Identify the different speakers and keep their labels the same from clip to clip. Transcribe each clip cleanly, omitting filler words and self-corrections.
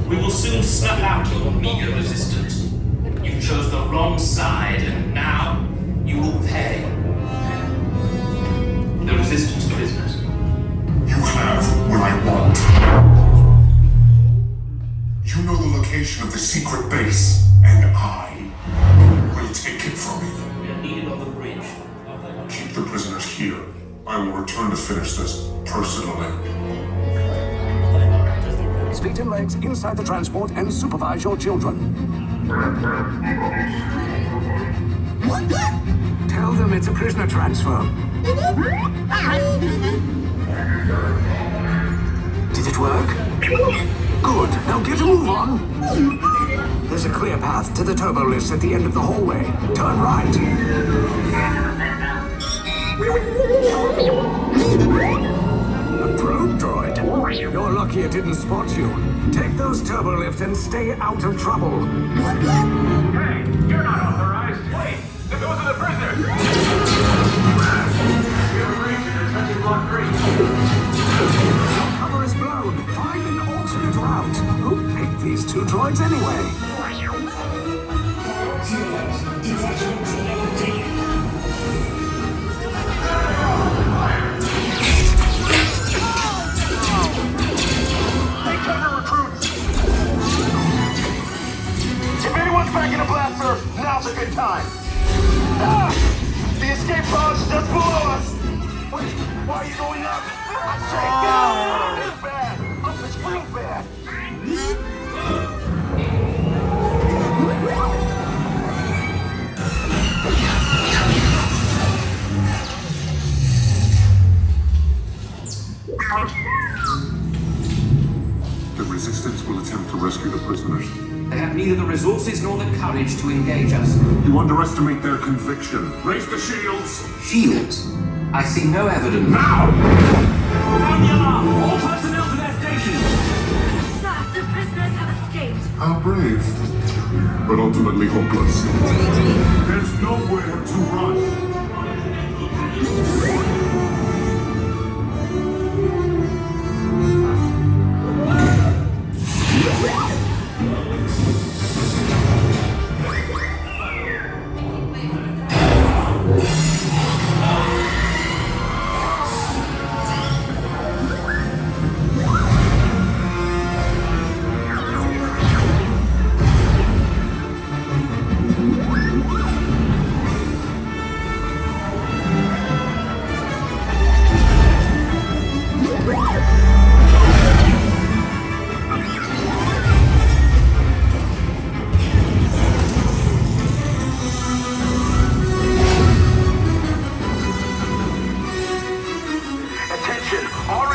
Speaker 1: We will soon snuff out your meager resistance. You chose the wrong side, and now you will pay. The resistance prisoners.
Speaker 2: You have what I want. You know the location of the secret base, and I will take it from you.
Speaker 1: We are needed on the bridge.
Speaker 2: Keep the prisoners here. I will return to finish this personally.
Speaker 3: Feet and legs inside the transport and supervise your children. Tell them it's a prisoner transfer. Did it work? Good. Now get a move on. There's a clear path to the turbo lifts at the end of the hallway. Turn right. A probe droid. You're lucky it didn't spot you. Take those turbo lifts and stay out of trouble.
Speaker 4: Hey, you're not authorized. Wait, those are the prisoners. We have a breach in touching block 3.
Speaker 3: Cover is blown. Find an alternate route. Who picked these two droids anyway?
Speaker 4: Back in a blaster, now's a good time. Ah! The escape pod's just below us. Wait, why are you going up? I say down. It's bad. Up is real bad.
Speaker 2: The Resistance will attempt to rescue the prisoners.
Speaker 1: They have neither the resources nor the courage to engage us.
Speaker 2: You underestimate their conviction. Raise the shields!
Speaker 1: Shields? I see no evidence.
Speaker 2: Now!
Speaker 4: Sound the alarm! All personnel to their stations!
Speaker 5: Sir, the prisoners have escaped.
Speaker 2: How brave, but ultimately hopeless. There's nowhere to run.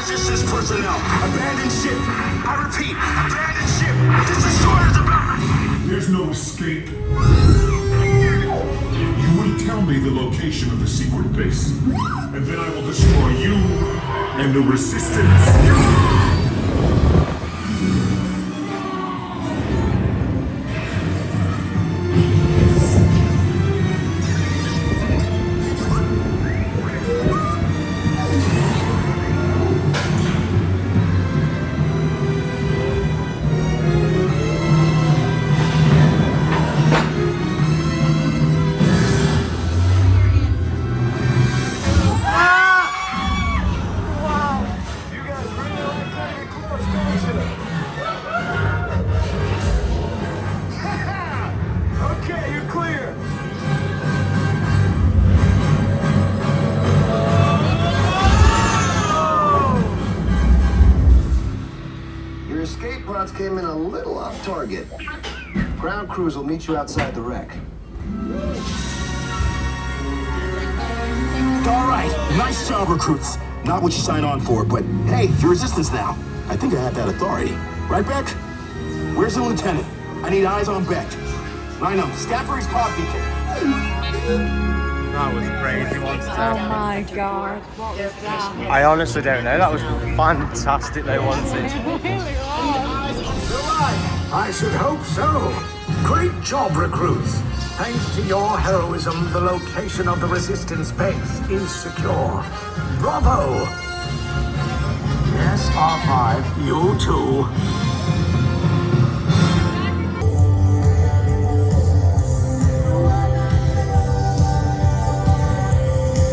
Speaker 4: Resistance personnel, abandon ship. I repeat, abandon ship. This destroyer's about.
Speaker 2: There's no escape. You will tell me the location of the secret base, and then I will destroy you and the Resistance.
Speaker 6: Came in a little off target. Ground crews will meet you outside the wreck.
Speaker 7: All right, nice job, recruits. Not what you signed on for, but hey, you're Resistance now. I think I have that authority. Right, Beck? Where's the lieutenant? I need eyes on Beck. I know, scan for his pod beacon.
Speaker 8: That was crazy one to
Speaker 9: Oh
Speaker 8: tell.
Speaker 9: my god, what was that?
Speaker 8: I honestly don't know. That was fantastic, they wanted.
Speaker 3: I should hope so. Great job, recruits. Thanks to your heroism, the location of the Resistance base is secure. Bravo! Yes, R5, you too.